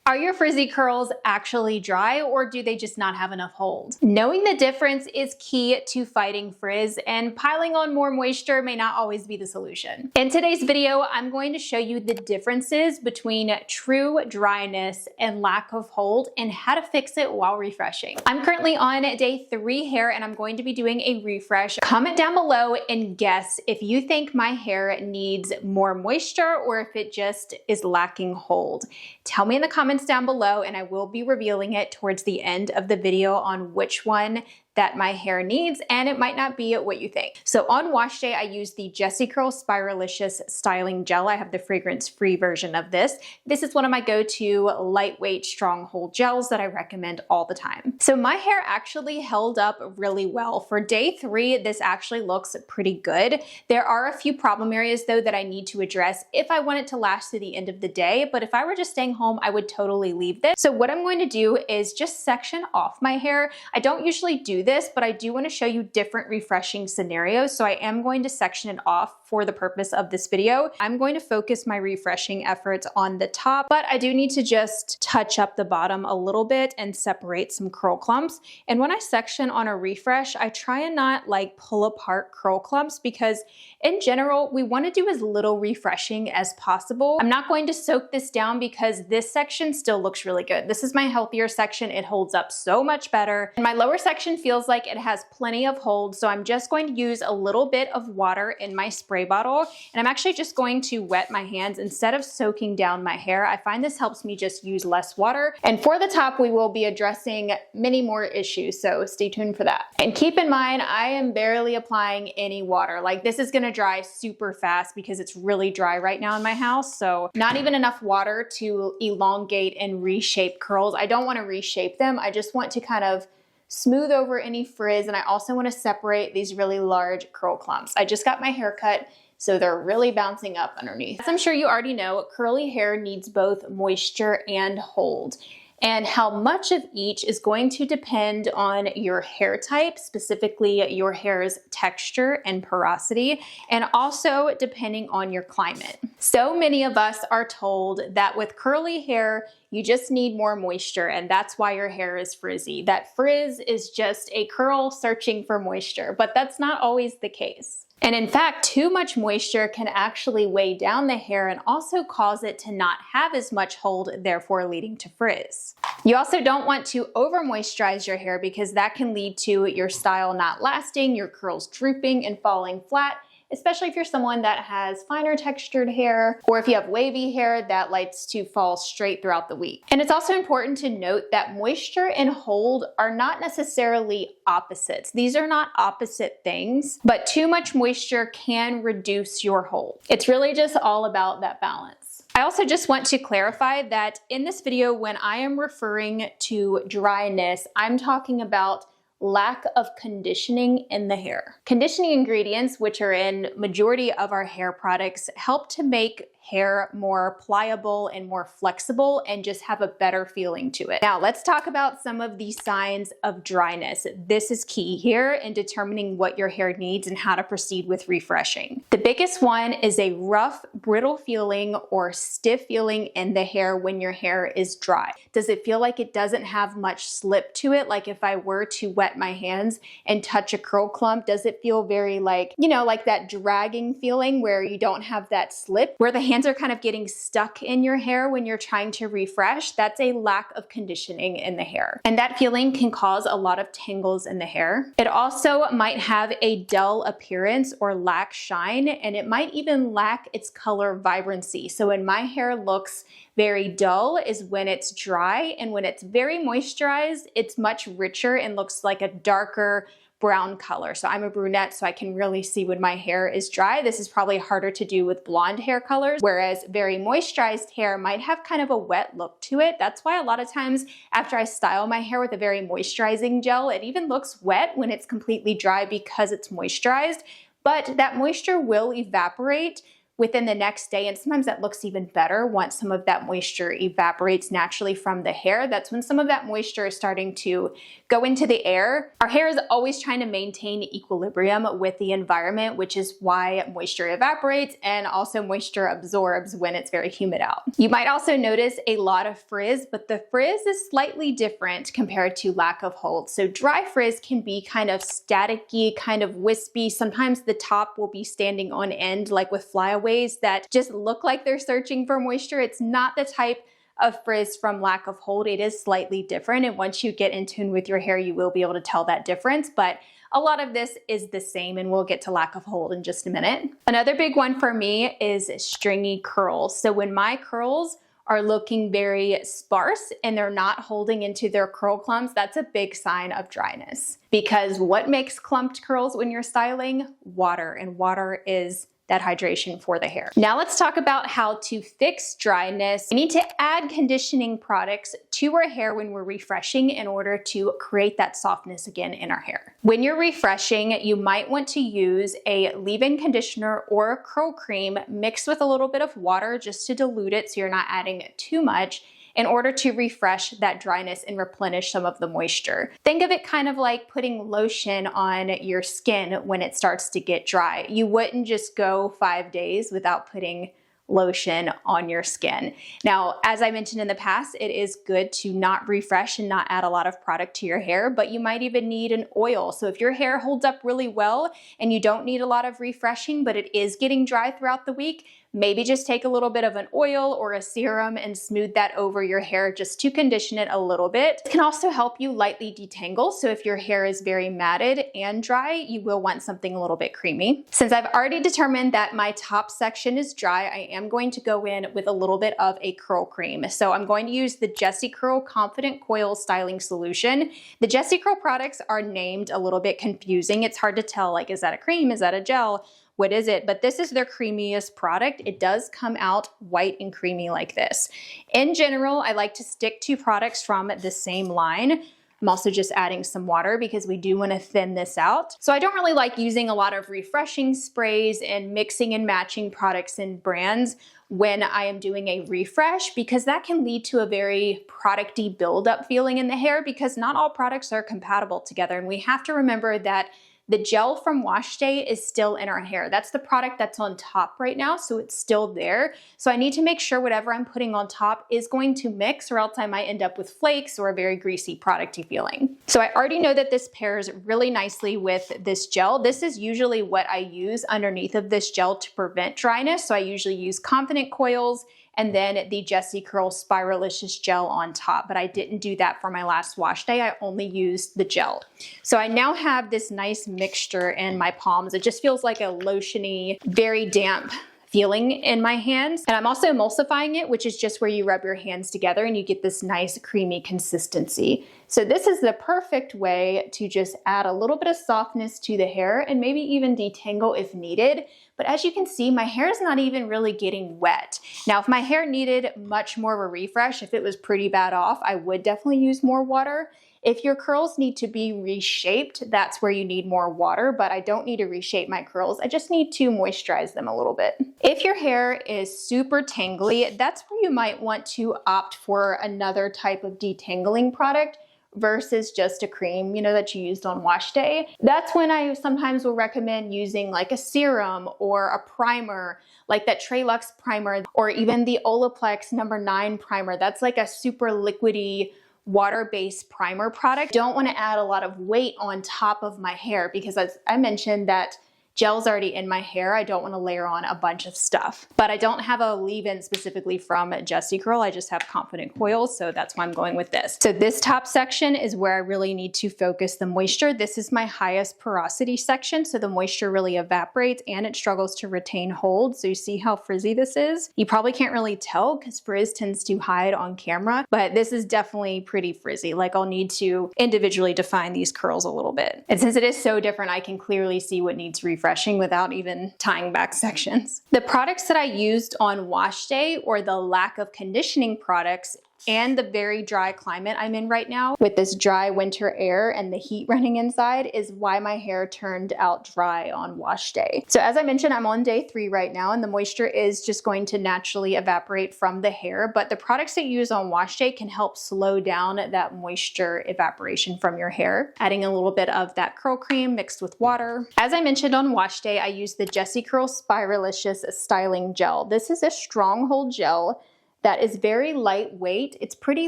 Are your frizzy curls actually dry, or do they just not have enough hold? Knowing the difference is key to fighting frizz, and piling on more moisture may not always be the solution. In today's video, I'm going to show you the differences between true dryness and lack of hold and how to fix it while refreshing. I'm currently on day 3 hair and I'm going to be doing a refresh. Comment down below and guess if you think my hair needs more moisture or if it just is lacking hold. Tell me in the comments down below and I will be revealing it towards the end of the video on which one that my hair needs, and it might not be what you think. So on wash day, I use the Jessicurl Spiralicious styling gel. I have the fragrance-free version of this. This is one of my go-to lightweight stronghold gels that I recommend all the time. So my hair actually held up really well. For day 3, this actually looks pretty good. There are a few problem areas though that I need to address if I want it to last to the end of the day, but if I were just staying home, I would totally leave this. So what I'm going to do is just section off my hair. I don't usually do this, but I do want to show you different refreshing scenarios. So I am going to section it off for the purpose of this video. I'm going to focus my refreshing efforts on the top, but I do need to just touch up the bottom a little bit and separate some curl clumps. And when I section on a refresh, I try and not like pull apart curl clumps because in general, we want to do as little refreshing as possible. I'm not going to soak this down because this section still looks really good. This is my healthier section. It holds up so much better. And my lower section feels like it has plenty of hold. So I'm just going to use a little bit of water in my spray bottle. And I'm actually just going to wet my hands instead of soaking down my hair. I find this helps me just use less water. And for the top, we will be addressing many more issues. So stay tuned for that. And keep in mind, I am barely applying any water. Like this is gonna dry super fast because it's really dry right now in my house. So not even enough water to elongate and reshape curls. I don't want to reshape them. I just want to kind of smooth over any frizz, and I also want to separate these really large curl clumps. I just got my hair cut, so they're really bouncing up underneath. As I'm sure you already know, curly hair needs both moisture and hold. And how much of each is going to depend on your hair type, specifically your hair's texture and porosity, and also depending on your climate. So many of us are told that with curly hair, you just need more moisture, and that's why your hair is frizzy. That frizz is just a curl searching for moisture, but that's not always the case. And in fact, too much moisture can actually weigh down the hair and also cause it to not have as much hold, therefore leading to frizz. You also don't want to over moisturize your hair because that can lead to your style not lasting, your curls drooping and falling flat, especially if you're someone that has finer textured hair or if you have wavy hair that likes to fall straight throughout the week. And it's also important to note that moisture and hold are not necessarily opposites. These are not opposite things, but too much moisture can reduce your hold. It's really just all about that balance. I also just want to clarify that in this video, when I am referring to dryness, I'm talking about lack of conditioning in the hair. Conditioning ingredients, which are in majority of our hair products, help to make hair more pliable and more flexible and just have a better feeling to it. Now let's talk about some of the signs of dryness. This is key here in determining what your hair needs and how to proceed with refreshing. The biggest one is a rough, brittle feeling or stiff feeling in the hair when your hair is dry. Does it feel like it doesn't have much slip to it? Like if I were to wet my hands and touch a curl clump, does it feel very like, you know, like that dragging feeling where you don't have that slip, where the hands are kind of getting stuck in your hair when you're trying to refresh? That's a lack of conditioning in the hair. And that feeling can cause a lot of tangles in the hair. It also might have a dull appearance or lack shine, and it might even lack its color vibrancy. So when my hair looks very dull is when it's dry, and when it's very moisturized, it's much richer and looks like a darker brown color. So I'm a brunette, so I can really see when my hair is dry. This is probably harder to do with blonde hair colors, whereas very moisturized hair might have kind of a wet look to it. That's why a lot of times after I style my hair with a very moisturizing gel, it even looks wet when it's completely dry because it's moisturized, but that moisture will evaporate within the next day, and sometimes that looks even better once some of that moisture evaporates naturally from the hair. That's when some of that moisture is starting to go into the air. Our hair is always trying to maintain equilibrium with the environment, which is why moisture evaporates and also moisture absorbs when it's very humid out. You might also notice a lot of frizz, but the frizz is slightly different compared to lack of hold. So dry frizz can be kind of staticky, kind of wispy. Sometimes the top will be standing on end, like with flyaways that just look like they're searching for moisture. It's not the type of frizz from lack of hold. It is slightly different, and once you get in tune with your hair, you will be able to tell that difference, but a lot of this is the same, and we'll get to lack of hold in just a minute. Another big one for me is stringy curls. So when my curls are looking very sparse and they're not holding into their curl clumps, that's a big sign of dryness. Because what makes clumped curls when you're styling? Water, and water is that hydration for the hair. Now let's talk about how to fix dryness. We need to add conditioning products to our hair when we're refreshing in order to create that softness again in our hair. When you're refreshing, you might want to use a leave-in conditioner or a curl cream mixed with a little bit of water just to dilute it so you're not adding too much, in order to refresh that dryness and replenish some of the moisture. Think of it kind of like putting lotion on your skin when it starts to get dry. You wouldn't just go 5 days without putting lotion on your skin. Now, as I mentioned in the past, it is good to not refresh and not add a lot of product to your hair, but you might even need an oil. So if your hair holds up really well and you don't need a lot of refreshing, but it is getting dry throughout the week, maybe just take a little bit of an oil or a serum and smooth that over your hair just to condition it a little bit. It can also help you lightly detangle. So if your hair is very matted and dry, you will want something a little bit creamy. Since I've already determined that my top section is dry, I am going to go in with a little bit of a curl cream. So I'm going to use the Jessicurl Confident Coils Styling Solution. The Jessicurl products are named a little bit confusing. It's hard to tell, like, is that a cream? Is that a gel? What is it? But this is their creamiest product. It does come out white and creamy like this. In general, I like to stick to products from the same line. I'm also just adding some water because we do want to thin this out. So I don't really like using a lot of refreshing sprays and mixing and matching products and brands when I am doing a refresh, because that can lead to a very producty buildup feeling in the hair, because not all products are compatible together. And we have to remember that the gel from wash day is still in our hair. That's the product that's on top right now, so it's still there. So I need to make sure whatever I'm putting on top is going to mix, or else I might end up with flakes or a very greasy producty feeling. So I already know that this pairs really nicely with this gel. This is usually what I use underneath of this gel to prevent dryness. So I usually use Confident Coils and then the Jessicurl Spiralicious gel on top, but I didn't do that for my last wash day. I only used the gel. So I now have this nice mixture in my palms. It just feels like a lotiony, very damp feeling in my hands. And I'm also emulsifying it, which is just where you rub your hands together and you get this nice creamy consistency. So this is the perfect way to just add a little bit of softness to the hair and maybe even detangle if needed. But as you can see, my hair is not even really getting wet. Now, if my hair needed much more of a refresh, if it was pretty bad off, I would definitely use more water. If your curls need to be reshaped, that's where you need more water, but I don't need to reshape my curls. I just need to moisturize them a little bit. If your hair is super tangly, that's where you might want to opt for another type of detangling product versus just a cream, you know, that you used on wash day. That's when I sometimes will recommend using like a serum or a primer, like that Trelux primer, or even the Olaplex No. 9 primer. That's like a super liquidy, water-based primer product. Don't want to add a lot of weight on top of my hair because, as I mentioned, that gel's already in my hair. I don't want to layer on a bunch of stuff. But I don't have a leave-in specifically from Jessicurl. I just have Confident Coils, so that's why I'm going with this. So this top section is where I really need to focus the moisture. This is my highest porosity section, so the moisture really evaporates and it struggles to retain hold. So you see how frizzy this is? You probably can't really tell because frizz tends to hide on camera, but this is definitely pretty frizzy. Like, I'll need to individually define these curls a little bit. And since it is so different, I can clearly see what needs refreshing without even tying back sections. The products that I used on wash day, or the lack of conditioning products, and the very dry climate I'm in right now with this dry winter air and the heat running inside is why my hair turned out dry on wash day. So as I mentioned, I'm on day 3 right now, and the moisture is just going to naturally evaporate from the hair, but the products that you use on wash day can help slow down that moisture evaporation from your hair, adding a little bit of that curl cream mixed with water. As I mentioned on wash day, I use the Jessicurl Spiralicious styling gel. This is a stronghold gel that is very lightweight. It's pretty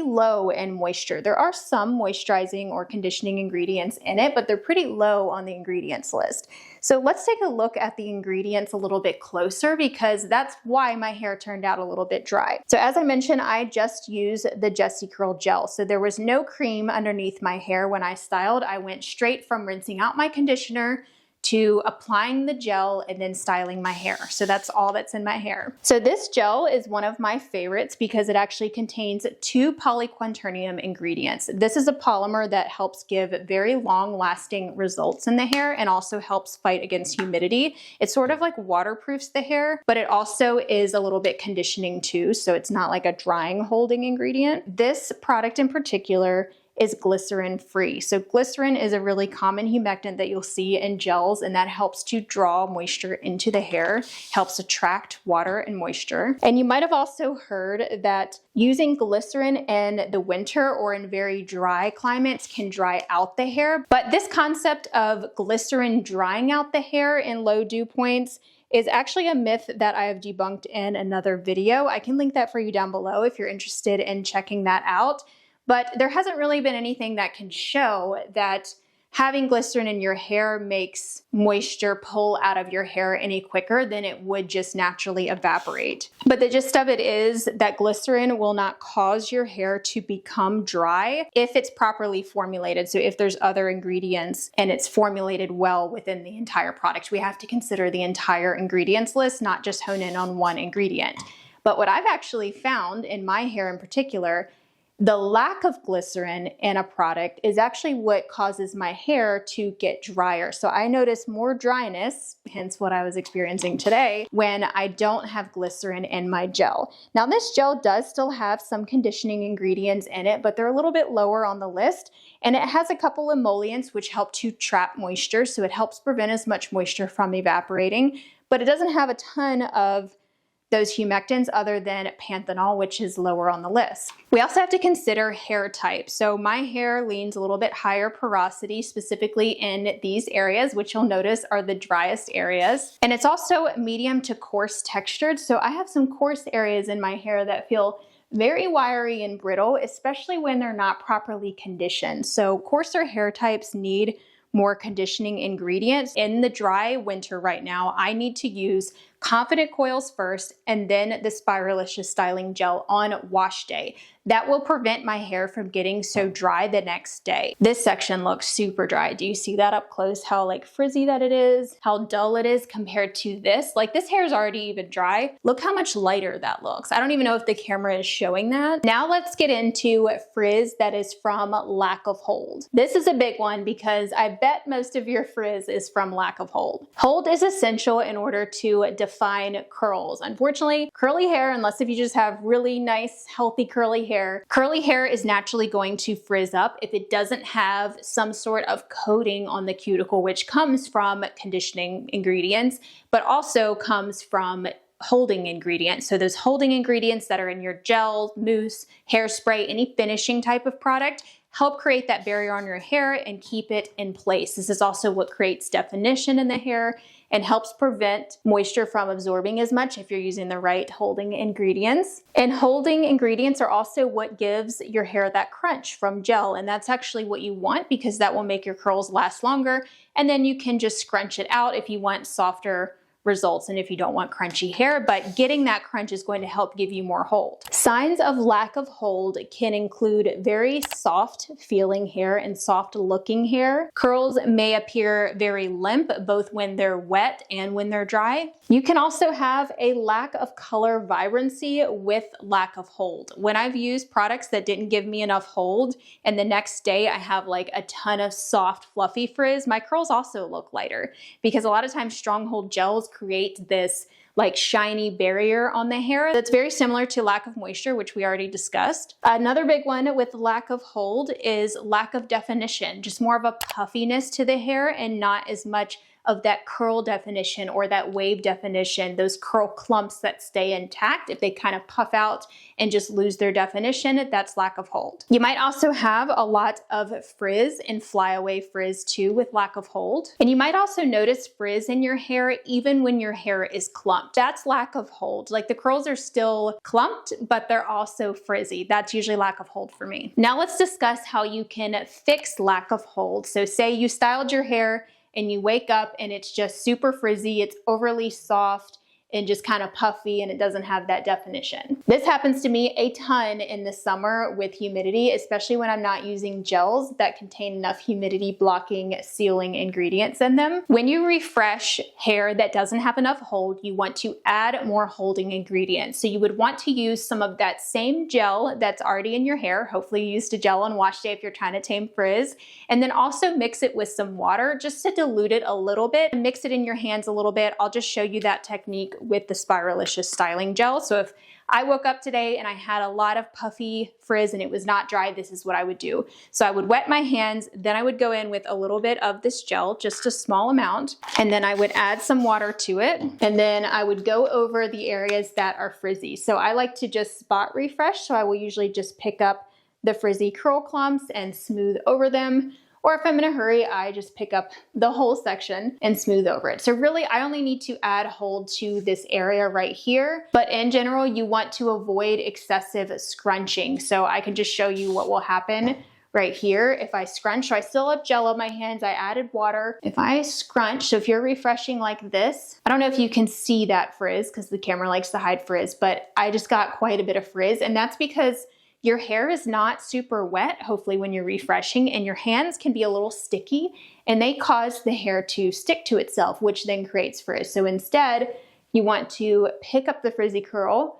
low in moisture. There are some moisturizing or conditioning ingredients in it, but they're pretty low on the ingredients list. So let's take a look at the ingredients a little bit closer, because that's why my hair turned out a little bit dry. So as I mentioned, I just used the Jessicurl gel. So there was no cream underneath my hair when I styled. I went straight from rinsing out my conditioner to applying the gel and then styling my hair. So that's all that's in my hair. So this gel is one of my favorites because it actually contains 2 polyquaternium ingredients. This is a polymer that helps give very long lasting results in the hair and also helps fight against humidity. It sort of like waterproofs the hair, but it also is a little bit conditioning too. So it's not like a drying holding ingredient. This product in particular is glycerin free. So glycerin is a really common humectant that you'll see in gels, and that helps to draw moisture into the hair, helps attract water and moisture. And you might have also heard that using glycerin in the winter or in very dry climates can dry out the hair. But this concept of glycerin drying out the hair in low dew points is actually a myth that I have debunked in another video. I can link that for you down below if you're interested in checking that out. But there hasn't really been anything that can show that having glycerin in your hair makes moisture pull out of your hair any quicker than it would just naturally evaporate. But the gist of it is that glycerin will not cause your hair to become dry if it's properly formulated. So if there's other ingredients and it's formulated well within the entire product, we have to consider the entire ingredients list, not just hone in on one ingredient. But what I've actually found in my hair in particular, the lack of glycerin in a product is actually what causes my hair to get drier. So I notice more dryness, hence what I was experiencing today, when I don't have glycerin in my gel. Now this gel does still have some conditioning ingredients in it, but they're a little bit lower on the list. And it has a couple emollients which help to trap moisture. So it helps prevent as much moisture from evaporating, but it doesn't have a ton of those humectants other than panthenol, which is lower on the list. We also have to consider hair type. So my hair leans a little bit higher porosity, specifically in these areas, which you'll notice are the driest areas. And it's also medium to coarse textured. So I have some coarse areas in my hair that feel very wiry and brittle, especially when they're not properly conditioned. So coarser hair types need more conditioning ingredients. In the dry winter right now, I need to use Confident Coils first and then the Spiralicious styling gel on wash day. That will prevent my hair from getting so dry the next day. This section looks super dry. Do you see that up close? How like frizzy that it is, how dull it is compared to this. Like this hair is already even dry. Look how much lighter that looks. I don't even know if the camera is showing that. Now let's get into frizz that is from lack of hold. This is a big one because I bet most of your frizz is from lack of hold. Hold is essential in order to define curls. Unfortunately, curly hair, unless if you just have really nice, healthy curly hair is naturally going to frizz up if it doesn't have some sort of coating on the cuticle, which comes from conditioning ingredients, but also comes from holding ingredients. So those holding ingredients that are in your gel, mousse, hairspray, any finishing type of product help create that barrier on your hair and keep it in place. This is also what creates definition in the hair and helps prevent moisture from absorbing as much if you're using the right holding ingredients. And holding ingredients are also what gives your hair that crunch from gel. And that's actually what you want because that will make your curls last longer. And then you can just scrunch it out if you want softer results and if you don't want crunchy hair, but getting that crunch is going to help give you more hold. Signs of lack of hold can include very soft feeling hair and soft looking hair. Curls may appear very limp both when they're wet and when they're dry. You can also have a lack of color vibrancy with lack of hold. When I've used products that didn't give me enough hold and the next day I have like a ton of soft fluffy frizz, my curls also look lighter because a lot of times stronghold gels create this like shiny barrier on the hair. That's very similar to lack of moisture, which we already discussed. Another big one with lack of hold is lack of definition, just more of a puffiness to the hair and not as much of that curl definition or that wave definition, those curl clumps that stay intact. If they kind of puff out and just lose their definition, that's lack of hold. You might also have a lot of frizz and flyaway frizz too with lack of hold. And you might also notice frizz in your hair even when your hair is clumped. That's lack of hold. Like the curls are still clumped, but they're also frizzy. That's usually lack of hold for me. Now let's discuss how you can fix lack of hold. So say you styled your hair and you wake up and it's just super frizzy, it's overly soft and just kind of puffy and it doesn't have that definition. This happens to me a ton in the summer with humidity, especially when I'm not using gels that contain enough humidity blocking sealing ingredients in them. When you refresh hair that doesn't have enough hold, you want to add more holding ingredients. So you would want to use some of that same gel that's already in your hair. Hopefully you used a gel on wash day if you're trying to tame frizz. And then also mix it with some water just to dilute it a little bit. Mix it in your hands a little bit. I'll just show you that technique with the Spiralicious styling gel. So if I woke up today and I had a lot of puffy frizz and it was not dry, this is what I would do. So I would wet my hands, then I would go in with a little bit of this gel, just a small amount, and then I would add some water to it, and then I would go over the areas that are frizzy. So I like to just spot refresh, so I will usually just pick up the frizzy curl clumps and smooth over them. Or if I'm in a hurry, I just pick up the whole section and smooth over it. So really, I only need to add hold to this area right here. But in general, you want to avoid excessive scrunching. So I can just show you what will happen right here. If I scrunch, so I still have gel on my hands, I added water. If I scrunch, so if you're refreshing like this, I don't know if you can see that frizz because the camera likes to hide frizz, but I just got quite a bit of frizz. And that's because your hair is not super wet, hopefully when you're refreshing, and your hands can be a little sticky and they cause the hair to stick to itself, which then creates frizz. So instead, you want to pick up the frizzy curl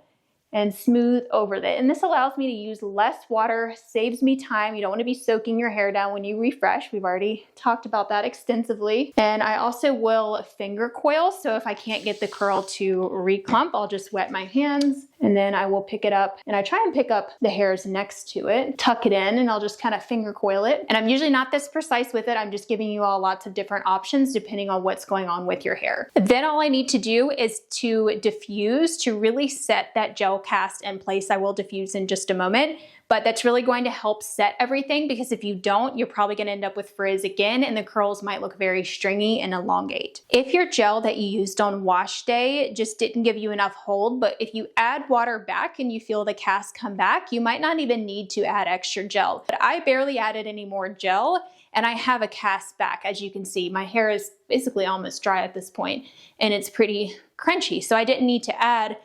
and smooth over it. And this allows me to use less water, saves me time. You don't want to be soaking your hair down when you refresh. We've already talked about that extensively. And I also will finger coil. So if I can't get the curl to reclump, I'll just wet my hands and then I will pick it up, and I try and pick up the hairs next to it, tuck it in, and I'll just kind of finger coil it. And I'm usually not this precise with it. I'm just giving you all lots of different options depending on what's going on with your hair. Then all I need to do is to diffuse to really set that gel cast in place. I will diffuse in just a moment, but that's really going to help set everything, because if you don't, you're probably going to end up with frizz again and the curls might look very stringy and elongate. If your gel that you used on wash day just didn't give you enough hold, but if you add water back and you feel the cast come back, you might not even need to add extra gel. But I barely added any more gel and I have a cast back. As you can see, my hair is basically almost dry at this point and it's pretty crunchy. So I didn't need to add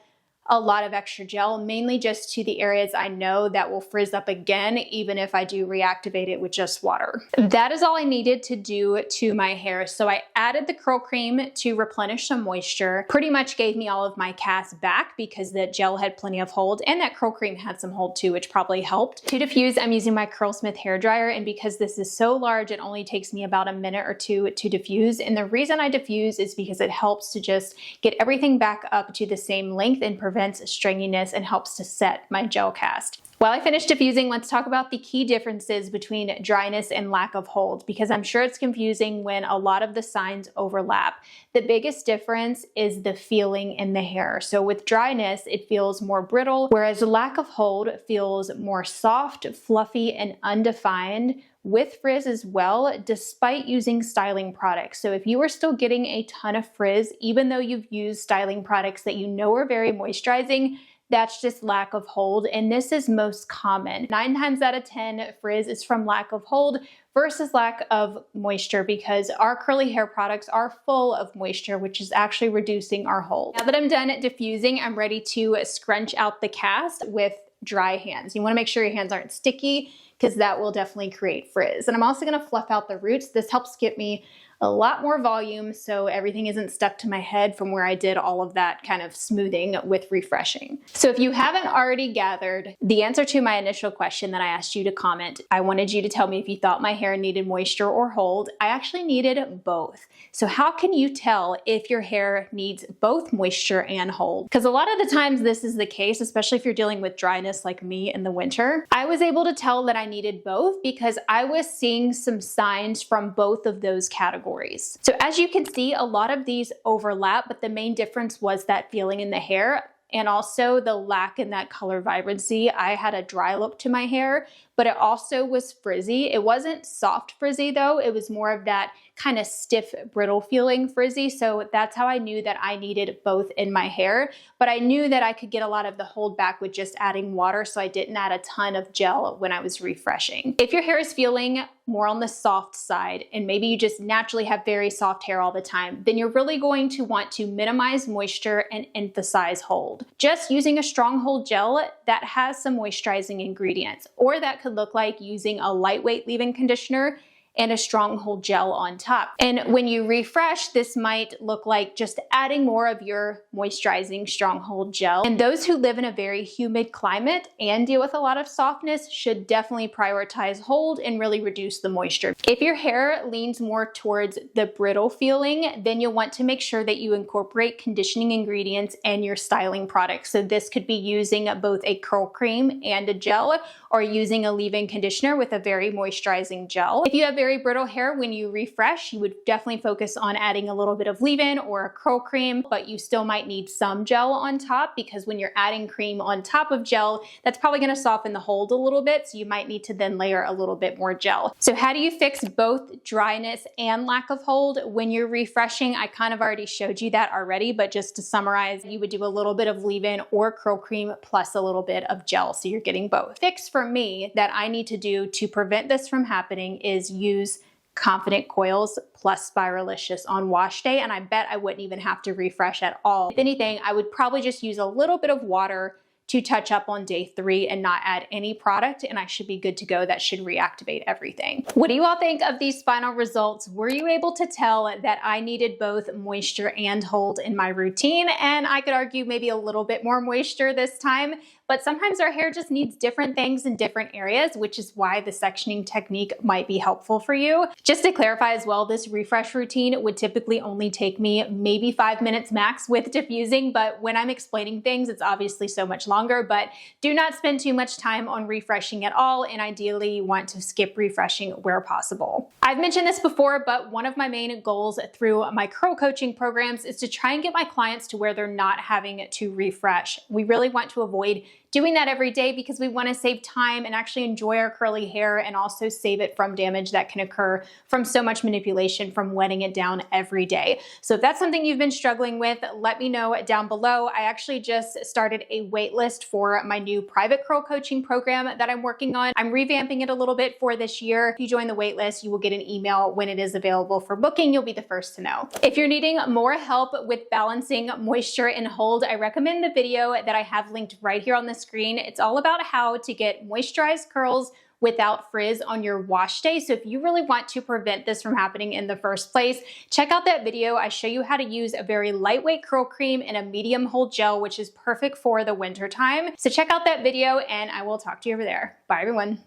a lot of extra gel, mainly just to the areas I know that will frizz up again, even if I do reactivate it with just water. That is all I needed to do to my hair. So I added the curl cream to replenish some moisture, pretty much gave me all of my cast back because the gel had plenty of hold and that curl cream had some hold too, which probably helped. To diffuse, I'm using my Curlsmith hairdryer, and because this is so large, it only takes me about a minute or two to diffuse. And the reason I diffuse is because it helps to just get everything back up to the same length and prevents stringiness and helps to set my gel cast. While I finish diffusing, let's talk about the key differences between dryness and lack of hold, because I'm sure it's confusing when a lot of the signs overlap. The biggest difference is the feeling in the hair. So with dryness, it feels more brittle, whereas lack of hold feels more soft, fluffy, and undefined, with frizz as well, despite using styling products. So if you are still getting a ton of frizz, even though you've used styling products that you know are very moisturizing, that's just lack of hold, and this is most common. 9 times out of 10, frizz is from lack of hold versus lack of moisture, because our curly hair products are full of moisture, which is actually reducing our hold. Now that I'm done diffusing, I'm ready to scrunch out the cast with dry hands. You want to make sure your hands aren't sticky, because that will definitely create frizz. And I'm also going to fluff out the roots. This helps get me a lot more volume so everything isn't stuck to my head from where I did all of that kind of smoothing with refreshing. So if you haven't already gathered the answer to my initial question that I asked you to comment, I wanted you to tell me if you thought my hair needed moisture or hold. I actually needed both. So how can you tell if your hair needs both moisture and hold? Because a lot of the times this is the case, especially if you're dealing with dryness like me in the winter. I was able to tell that I needed both because I was seeing some signs from both of those categories. So as you can see, a lot of these overlap, but the main difference was that feeling in the hair and also the lack in that color vibrancy. I had a dry look to my hair, but it also was frizzy. It wasn't soft frizzy though. It was more of that kind of stiff, brittle feeling frizzy. So that's how I knew that I needed both in my hair, but I knew that I could get a lot of the hold back with just adding water. So I didn't add a ton of gel when I was refreshing. If your hair is feeling more on the soft side, and maybe you just naturally have very soft hair all the time, then you're really going to want to minimize moisture and emphasize hold. Just using a strong hold gel that has some moisturizing ingredients, or that could look like using a lightweight leave-in conditioner and a strong hold gel on top. And when you refresh, this might look like just adding more of your moisturizing strong hold gel. And those who live in a very humid climate and deal with a lot of softness should definitely prioritize hold and really reduce the moisture. If your hair leans more towards the brittle feeling, then you'll want to make sure that you incorporate conditioning ingredients and your styling products. So this could be using both a curl cream and a gel, or using a leave-in conditioner with a very moisturizing gel. If you have very brittle hair, when you refresh, you would definitely focus on adding a little bit of leave-in or a curl cream, but you still might need some gel on top, because when you're adding cream on top of gel, that's probably gonna soften the hold a little bit, so you might need to then layer a little bit more gel. So how do you fix both dryness and lack of hold when you're refreshing? I kind of already showed you that already, but just to summarize, you would do a little bit of leave-in or curl cream plus a little bit of gel, so you're getting both. Fix for me that I need to do to prevent this from happening is use Confident Coils plus Spiralicious on wash day, and I bet I wouldn't even have to refresh at all. If anything, I would probably just use a little bit of water to touch up on day 3 and not add any product, and I should be good to go. That should reactivate everything. What do you all think of these final results? Were you able to tell that I needed both moisture and hold in my routine? And I could argue maybe a little bit more moisture this time, but sometimes our hair just needs different things in different areas, which is why the sectioning technique might be helpful for you. Just to clarify as well, this refresh routine would typically only take me maybe 5 minutes max with diffusing, but when I'm explaining things, it's obviously so much longer. But do not spend too much time on refreshing at all, and ideally you want to skip refreshing where possible. I've mentioned this before, but one of my main goals through my curl coaching programs is to try and get my clients to where they're not having to refresh. We really want to avoid doing that every day because we want to save time and actually enjoy our curly hair, and also save it from damage that can occur from so much manipulation from wetting it down every day. So if that's something you've been struggling with, let me know down below. I actually just started a wait list for my new private curl coaching program that I'm working on. I'm revamping it a little bit for this year. If you join the wait list, you will get an email when it is available for booking. You'll be the first to know. If you're needing more help with balancing moisture and hold, I recommend the video that I have linked right here on the screen. It's all about how to get moisturized curls without frizz on your wash day. So if you really want to prevent this from happening in the first place, check out that video. I show you how to use a very lightweight curl cream and a medium hold gel, which is perfect for the winter time. So check out that video, and I will talk to you over there. Bye everyone.